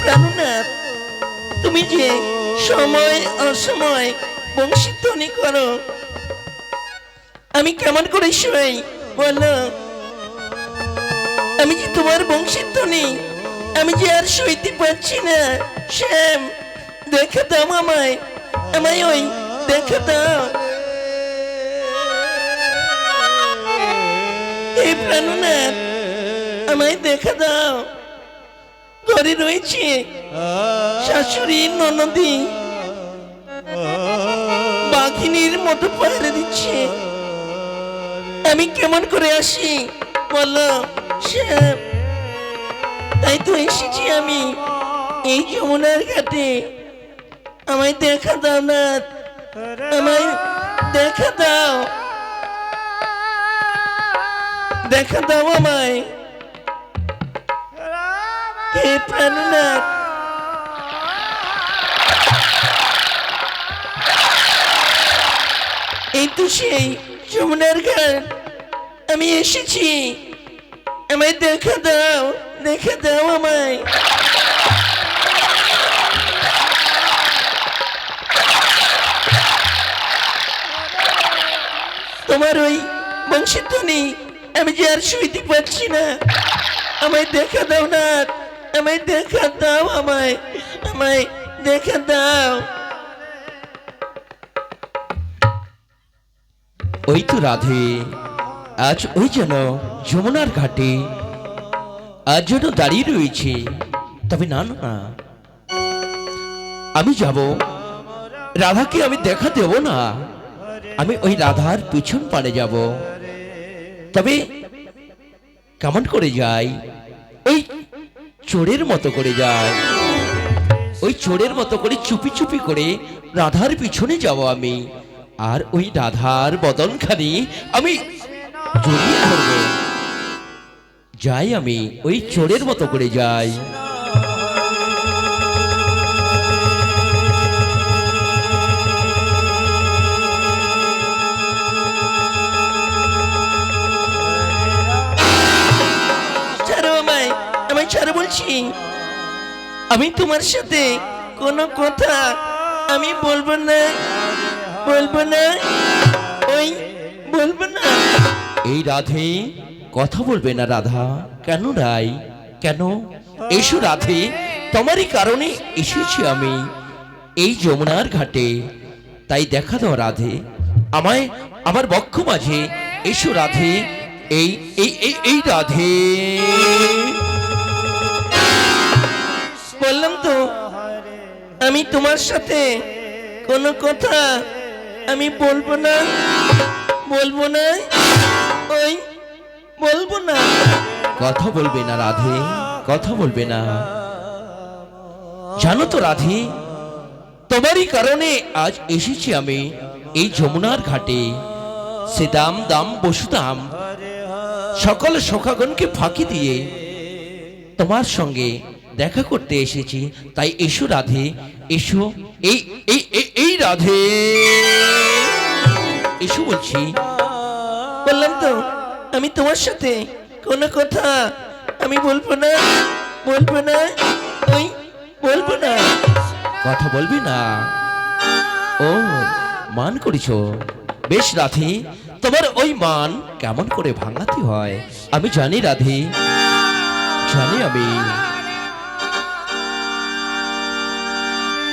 প্রাণনাথ, তুমি যে সময় অসময় বংশীধ্বনি করো, আমি কেমন করে শুই বলো? আমি যে তোমার বংশীধ্বনি আমি যে আর সইতে পারছি না। শ্যাম, দেখা দাও আমায়, আমায় ওই দেখা দাও। এই প্রাণনাথ, আমায় দেখা দাও। ঘরে রয়েছে শাশুড়ি ননদি, বাঘিনীর মতো পাহারা দিচ্ছে। আমি কেমন করে আসি বলো শ্যাম? তাই তো এসেছি আমি এই যমুনার ঘাটে। আমায় দেখা দাও নাথ, আমায় দেখা দাও, দেখা দাও আমায়। হে প্রাণনাথ, এই তো সেই যমুনার ঘাট, আমি এসেছি। আমায় দেখা দাও, দেখা দাও আমায়। তোমার ওই বংশীধ্বনি আমি যে আর শুইতে পারছি না। আমায় দেখা দাও না, আমায় দেখা দাও, আমায় আমায় দেখা দাও। ওই তো রাধে, আজ ওই যেন যমুনার ঘাটে আজ যেন দাঁড়িয়ে রয়েছে। তবে না না, আমি যাব, রাধাকে আমি দেখা দেব না। আমি ওই রাধার পিছন পাড়ে যাব। তবে কেমন করে যাই? ওই চোরের মতো করে যাই, ওই চোরের মতো করে চুপি চুপি করে রাধার পিছনে যাব আমি। আর ওই রাধার বদনখানি আমি জড়িয়ে ধরব। যাই, আমি ওই চোরের মতো করে যাই। ছাড়ো আমায়, আমায় ছাড়ো বলছি। আমি তোমার সাথে কোনো কথা আমি বলবো না, বলবো না, ওই বলবো না। এই রাধে, কথা বলবে না রাধা? কেন রাই, কেন? এসো রাধে, তোমারই কারণে এসেছি আমি এই যমুনার ঘাটে। তাই দেখা দাও রাধে আমায়, আমার বক্ষ মাঝে। এসো রাধে, এই এই এই এই রাধে। বললাম তো আমি তোমার সাথে কোনো কথা আমি বলবো না, বলবো না, ওই বলবো না। কথা বলবে না রাধে, কথা বলবে না। জানো তো রাধে, তোমারই কারণে আজ এসেছি আমি এই যমুনার ঘাটে। সীতাম দাম বসুদাম সকল সখাগণকে ফাঁকি দিয়ে তোমার সঙ্গে দেখা করতে এসেছি। তাই এসো রাধে, এসো, এই এই এই এই রাধে, এসো বলছি। বললাম তো আমি তোমার সাথে কোনো কথা আমি বলবো না, বলবো না, ওই বলবো না। কথা বলবি না? ও, মান করিছ? বেশ রাধে, তোমার ওই মান কেমন করে ভাঙাতে হয় আমি জানি রাধে, জানি আমি।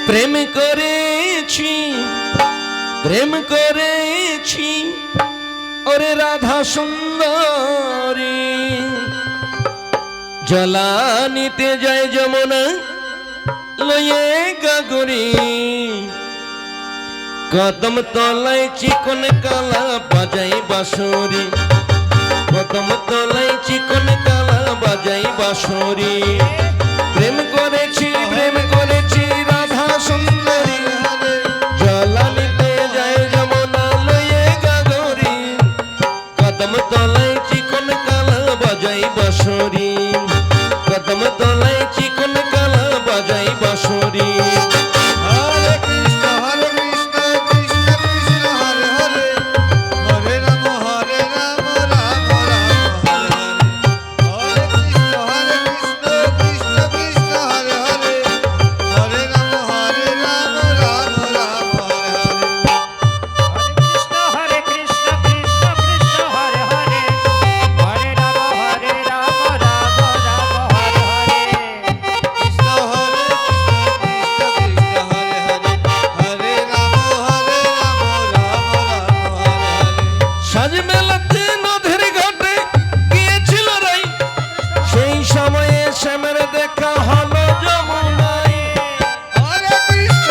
প্রেম করেছি, প্রেম করেছি ওরে রাধা সুন্দরী, জলানিতে যায় যমুনা লয়ে গাগরি, কদম তলায় চিকন কালা বাজাই বাঁশরি, কদম তলায় চিকন কালা বাজাই বাঁশরি। প্রেম করেছি, প্রেম করেছি রাধা সুন্দরী, জলানিতে যায় যমুনা লয়ে গাগরি, কদম তলায় চিকন কালা বাজাই বাঁশরি, কদম তলায় চিকন কালা বাজাই বাঁশরি। সময়ে শ্যামের দেখা হলো যমুনায়। হরে কৃষ্ণ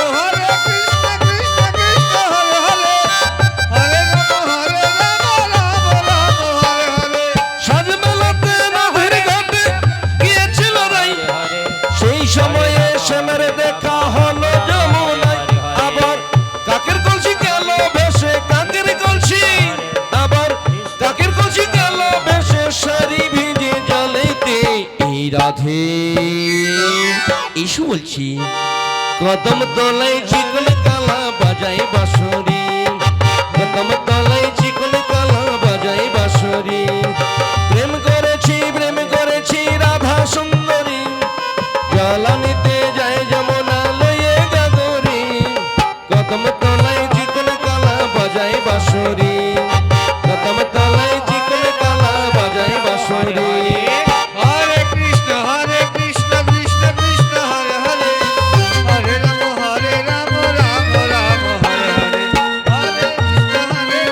কৃষ্ণ কৃষ্ণ হরে হরে, হরে রাম রাম রাম হরে হরে। সাজমেলাতে রাধের ঘাটে গিয়েছিল রাই, সেই সময়ে শ্যামের দেখা হলো যমুনায়। আবার কাকের কলসি গেল ভেসে, কাকের কলসি আবার কাকের কলসি গেল ভেসে, শাড়ি ভিজে জলেতে। এই রাধে ইস্যু বলছি, কদম তলায় চিকন কালা বাজায় বাঁশরি, কদম তলায় চিকন কালা বাজায় বাঁশরি। প্রেম করেছি রাধা সুন্দরী, জ্বালানিতে যায় যমুনা লয়ে গাগরি। কদম তলায় চিকন কালা বাজায় বাঁশরি, কদম তলায় চিকন কালা বাজায় বাঁশরি। হরে কৃষ্ণ কৃষ্ণ কৃষ্ণ হরে হরে, হরে রাম রাম রাম হরে হরে। হরে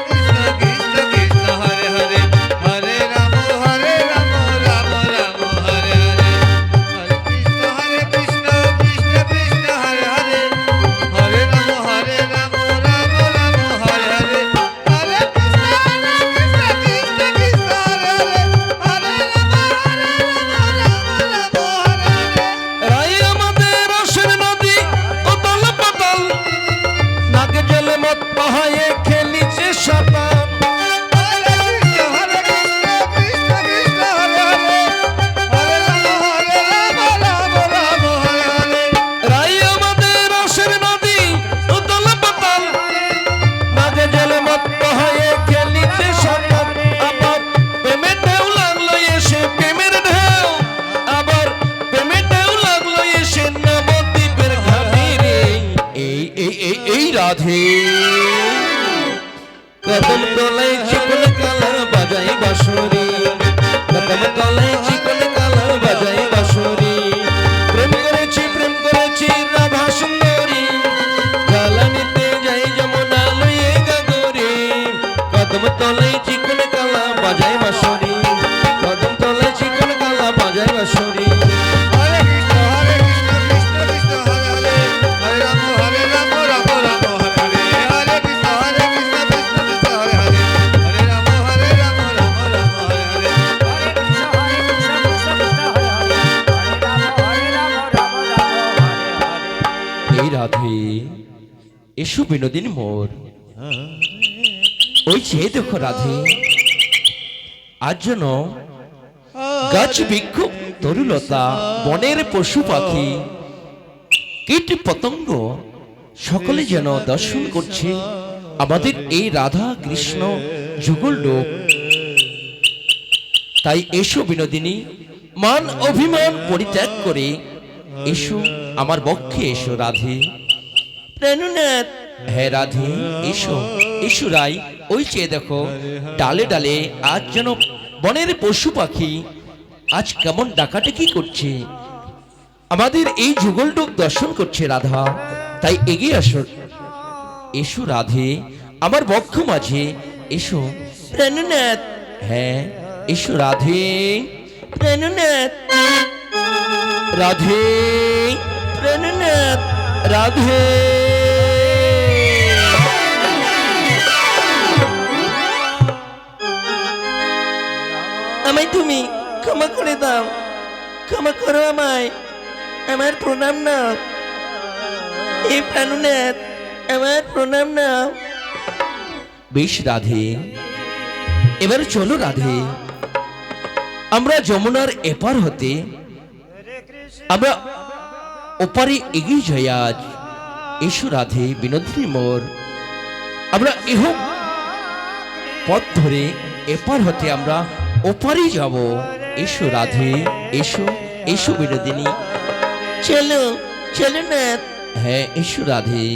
কৃষ্ণ কৃষ্ণ কৃষ্ণ হরে হরে, হরে রাম রাম রাম হরে হরে। হরে কৃষ্ণ কৃষ্ণ কৃষ্ণ হরে হরে, হরে রাম রাম রাম হরে হরে। হরে কৃষ্ণ কৃষ্ণ কৃষ্ণ হরে হরে, হরে রাম রাম হরে হরে। রাই আমাদের রসের নদী উতল পাতাল, নাকে জলে মত পাহায়ে খেলিছে সাঁতার। হরে কৃষ্ণ কৃষ্ণ কৃষ্ণ হরে হরে, হরে রাম রাম হরে হরে। রাই আমাদের রসের নদী উতল পাতাল, নাকে জলে মত পাহায়ে খেলিছে সাঁতার। আবার প্রেমের ঢেউ লাগলো এসে, প্রেমের ঢেউ আবার প্রেমের ঢেউ লাগলো এসে নবদ্বীপের ঘাটে রে। এই রাধে কদম তলায় চিকন কালা বাজাই বাঁশরি, কদম তলায় চিকন কালা বাজাই বাঁশরি। প্রেম করেছি রাধা সুন্দরী, জ্বালানিতে যাই যমুনা লয়ে গাগরি। কদম তলায় চিকন কালা বাজাই বাঁশরি, কদম তলায় চিকন কালা বাজাই বাঁশরি। হরে কৃষ্ণ কৃষ্ণ কৃষ্ণ হরে হরে, হরে রাম রাম রাম হরে হরে। হরে কৃষ্ণ কৃষ্ণ কৃষ্ণ হরে হরে, হরে রাম রাম হরে হরে। এই রাধে এসো বিনোদিনী মোর। ওই চেয়ে দেখো রাধে, আজ যেন গাছ বৃক্ষ তরুলতা, বনের পশু পাখি কীট পতঙ্গ সকলে যেন দর্শন করছে আমাদের এই রাধা কৃষ্ণ যুগল লোক। তাই এসো বিনোদিনী, মান অভিমান পরিত্যাগ করে এসো আমার বক্ষে এসো রাধে। প্রাণনাথ, হ্যাঁ রাধে এসো এসো রাই। ওই চেয়ে দেখো ডালে ডালে আজ যেন বনের পশু পাখি আজ কেমন ডাকাডাকি করছে, আমাদের এই যুগল রূপ দর্শন করছে রাধা। তাই এগিয়ে আসো, এসো রাধে আমার বক্ষ মাঝে এসো। প্রাণনাথ, হ্যাঁ এসো রাধে। প্রাণনাথ, রাধে প্রাণনাথ, রাধে। আমায় তুমি ক্ষমা করে দাও, ক্ষমা করো আমায়, আমার প্রণাম নাও। এই প্রাণনাথ, আমার প্রণাম নাও। বেশ রাধে, এবার চলো রাধে, আমরা যমুনার এপার হতে আমরা ওপারে এগিয়ে যাই আজ। এসো রাধে বিনোদিনী মোর, আমরা এহ পথ ধরে এপার হতে আমরা ওপারে যাব। এসো রাধে এসো, এসো বিনোদিনী, চলো চলো না। হ্যাঁ এসো রাধে।